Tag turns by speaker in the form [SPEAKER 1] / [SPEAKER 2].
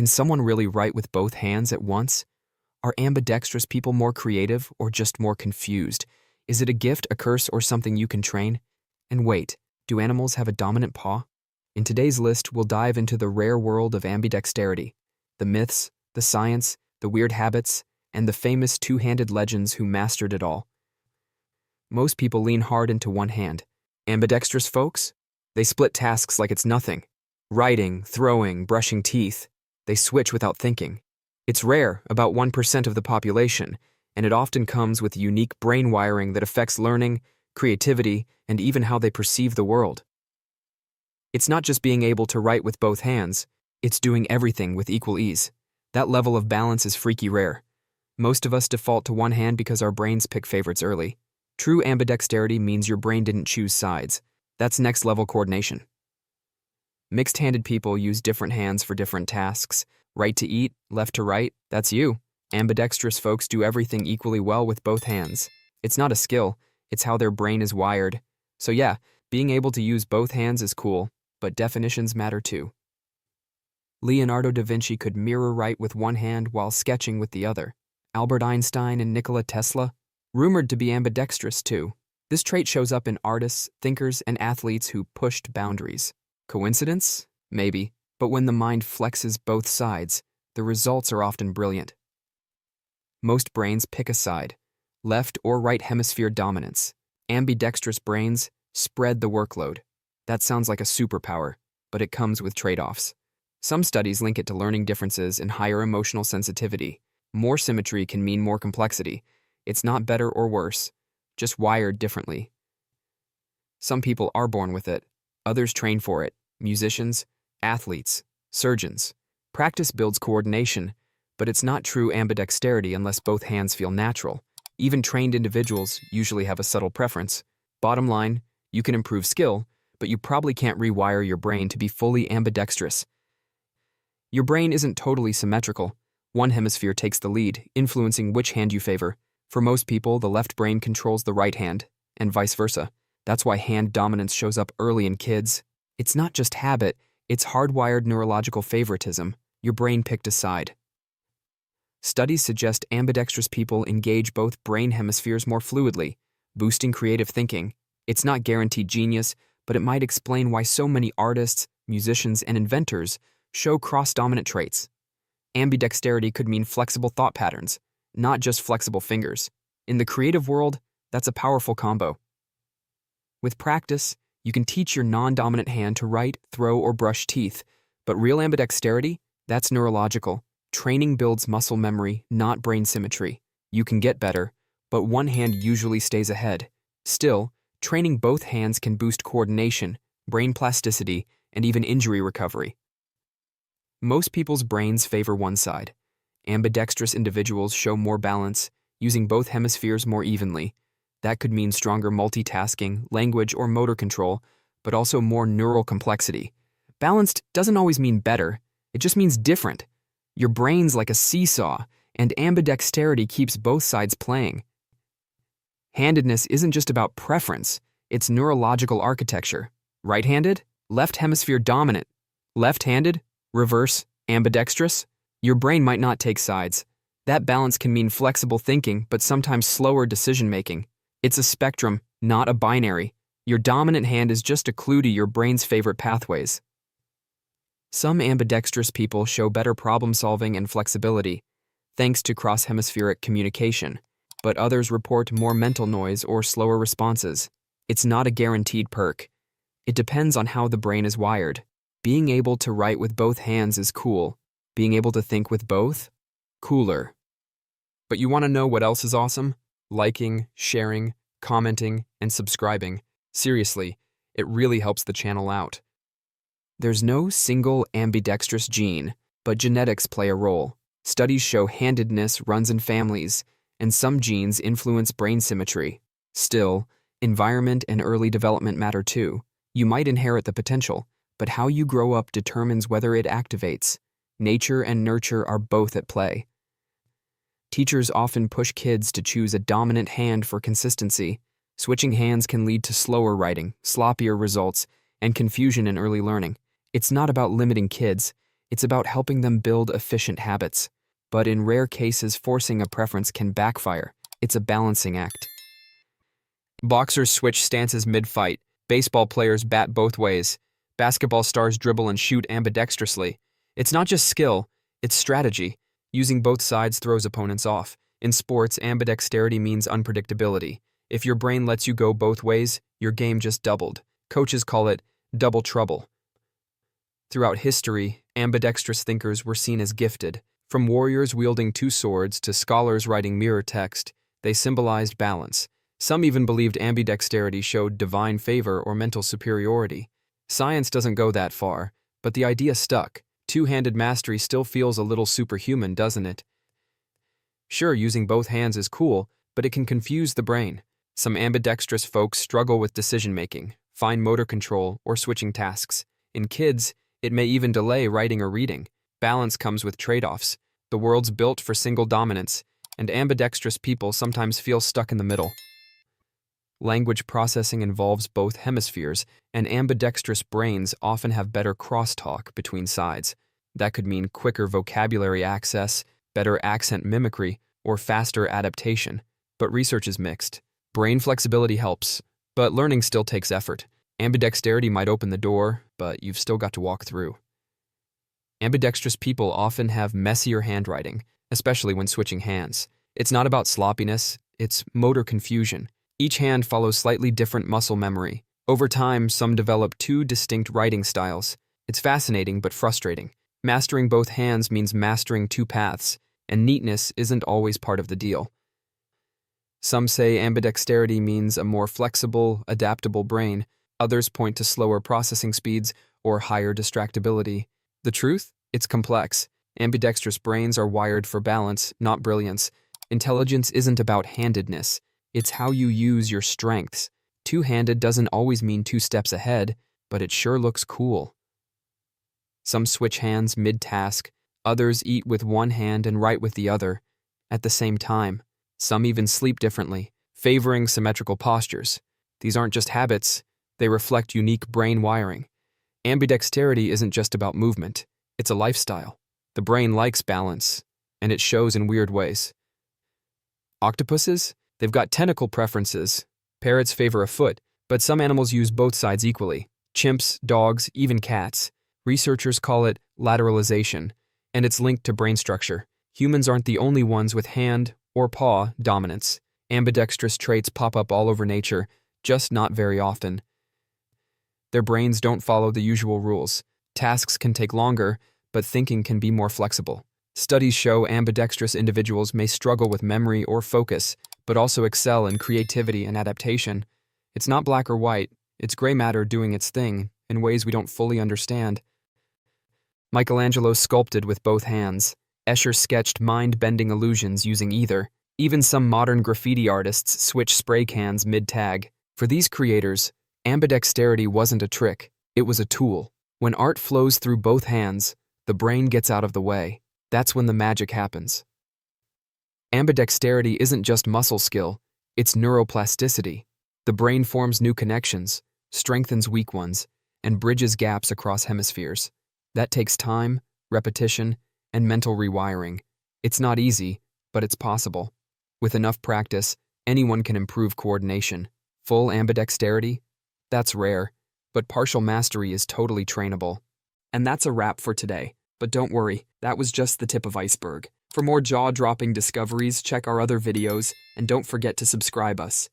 [SPEAKER 1] Can someone really write with both hands at once? Are ambidextrous people more creative or just more confused? Is it a gift, a curse, or something you can train? And wait, do animals have a dominant paw? In today's list, we'll dive into the rare world of ambidexterity, the myths, the science, the weird habits, and the famous two-handed legends who mastered it all. Most people lean hard into one hand. Ambidextrous folks? They split tasks like it's nothing. Writing, throwing, brushing teeth. They switch without thinking. It's rare, about 1% of the population, and it often comes with unique brain wiring that affects learning, creativity, and even how they perceive the world. It's not just being able to write with both hands, it's doing everything with equal ease. That level of balance is freaky rare. Most of us default to one hand because our brains pick favorites early. True ambidexterity means your brain didn't choose sides. That's next-level coordination. Mixed-handed people use different hands for different tasks. Right to eat, left to right, that's you. Ambidextrous folks do everything equally well with both hands. It's not a skill, it's how their brain is wired. So yeah, being able to use both hands is cool, but definitions matter too. Leonardo da Vinci could mirror write with one hand while sketching with the other. Albert Einstein and Nikola Tesla, rumored to be ambidextrous too. This trait shows up in artists, thinkers, and athletes who pushed boundaries. Coincidence? Maybe. But when the mind flexes both sides, the results are often brilliant. Most brains pick a side, left or right hemisphere dominance. Ambidextrous brains spread the workload. That sounds like a superpower, but it comes with trade-offs. Some studies link it to learning differences and higher emotional sensitivity. More symmetry can mean more complexity. It's not better or worse, just wired differently. Some people are born with it, others train for it. Musicians, athletes, surgeons. Practice builds coordination, but it's not true ambidexterity unless both hands feel natural. Even trained individuals usually have a subtle preference. Bottom line, you can improve skill, but you probably can't rewire your brain to be fully ambidextrous. Your brain isn't totally symmetrical. One hemisphere takes the lead, influencing which hand you favor. For most people, the left brain controls the right hand, and vice versa. That's why hand dominance shows up early in kids. It's not just habit, it's hardwired neurological favoritism. Your brain picked a side. Studies suggest ambidextrous people engage both brain hemispheres more fluidly, boosting creative thinking. It's not guaranteed genius, but it might explain why so many artists, musicians, and inventors show cross-dominant traits. Ambidexterity could mean flexible thought patterns, not just flexible fingers. In the creative world, that's a powerful combo. With practice, you can teach your non-dominant hand to write, throw, or brush teeth, but real ambidexterity, that's neurological. Training builds muscle memory, not brain symmetry. You can get better, but one hand usually stays ahead. Still, training both hands can boost coordination, brain plasticity, and even injury recovery. Most people's brains favor one side. Ambidextrous individuals show more balance, using both hemispheres more evenly. That could mean stronger multitasking, language, or motor control, but also more neural complexity. Balanced doesn't always mean better, it just means different. Your brain's like a seesaw, and ambidexterity keeps both sides playing. Handedness isn't just about preference, it's neurological architecture. Right-handed? Left hemisphere dominant. Left-handed? Reverse? Ambidextrous? Your brain might not take sides. That balance can mean flexible thinking, but sometimes slower decision-making. It's a spectrum, not a binary. Your dominant hand is just a clue to your brain's favorite pathways. Some ambidextrous people show better problem-solving and flexibility, thanks to cross-hemispheric communication, but others report more mental noise or slower responses. It's not a guaranteed perk. It depends on how the brain is wired. Being able to write with both hands is cool. Being able to think with both? Cooler. But you want to know what else is awesome? Liking, sharing, commenting, and subscribing. Seriously, it really helps the channel out. There's no single ambidextrous gene, but genetics play a role. Studies show handedness runs in families, and some genes influence brain symmetry. Still, environment and early development matter too. You might inherit the potential, but how you grow up determines whether it activates. Nature and nurture are both at play. Teachers often push kids to choose a dominant hand for consistency. Switching hands can lead to slower writing, sloppier results, and confusion in early learning. It's not about limiting kids, It's about helping them build efficient habits. But in rare cases, forcing a preference can backfire. It's a balancing act. Boxers switch stances mid-fight. Baseball players bat both ways. Basketball stars dribble and shoot ambidextrously. It's not just skill, it's strategy. Using both sides throws opponents off. In sports, ambidexterity means unpredictability. If your brain lets you go both ways, your game just doubled. Coaches call it double trouble. Throughout history, ambidextrous thinkers were seen as gifted. From warriors wielding two swords to scholars writing mirror text, they symbolized balance. Some even believed ambidexterity showed divine favor or mental superiority. Science doesn't go that far, but the idea stuck. Two-handed mastery still feels a little superhuman, doesn't it? Sure, using both hands is cool, but it can confuse the brain. Some ambidextrous folks struggle with decision-making, fine motor control, or switching tasks. In kids, it may even delay writing or reading. Balance comes with trade-offs. The world's built for single dominance, and ambidextrous people sometimes feel stuck in the middle. Language processing involves both hemispheres, and ambidextrous brains often have better crosstalk between sides. That could mean quicker vocabulary access, better accent mimicry, or faster adaptation. But research is mixed. Brain flexibility helps, but learning still takes effort. Ambidexterity might open the door, but you've still got to walk through. Ambidextrous people often have messier handwriting, especially when switching hands. It's not about sloppiness, it's motor confusion. Each hand follows slightly different muscle memory. Over time, some develop two distinct writing styles. It's fascinating but frustrating. Mastering both hands means mastering two paths, and neatness isn't always part of the deal. Some say ambidexterity means a more flexible, adaptable brain. Others point to slower processing speeds or higher distractibility. The truth? It's complex. Ambidextrous brains are wired for balance, not brilliance. Intelligence isn't about handedness. It's how you use your strengths. Two-handed doesn't always mean 2 steps ahead, but it sure looks cool. Some switch hands mid-task. Others eat with one hand and write with the other at the same time. Some even sleep differently, favoring symmetrical postures. These aren't just habits, they reflect unique brain wiring. Ambidexterity isn't just about movement, it's a lifestyle. The brain likes balance, and it shows in weird ways. Octopuses? They've got tentacle preferences. Parrots favor a foot, but some animals use both sides equally. Chimps, dogs, even cats. Researchers call it lateralization, and it's linked to brain structure. Humans aren't the only ones with hand or paw dominance. Ambidextrous traits pop up all over nature, just not very often. Their brains don't follow the usual rules. Tasks can take longer, but thinking can be more flexible. Studies show ambidextrous individuals may struggle with memory or focus, but also excel in creativity and adaptation. It's not black or white, it's gray matter doing its thing in ways we don't fully understand. Michelangelo sculpted with both hands. Escher sketched mind-bending illusions using either. Even some modern graffiti artists switch spray cans mid-tag. For these creators, ambidexterity wasn't a trick, it was a tool. When art flows through both hands, the brain gets out of the way. That's when the magic happens. Ambidexterity isn't just muscle skill, it's neuroplasticity. The brain forms new connections, strengthens weak ones, and bridges gaps across hemispheres. That takes time, repetition, and mental rewiring. It's not easy, but it's possible. With enough practice, anyone can improve coordination. Full ambidexterity? That's rare, but partial mastery is totally trainable. And that's a wrap for today. But don't worry, that was just the tip of iceberg. For more jaw-dropping discoveries, check our other videos, and don't forget to subscribe us.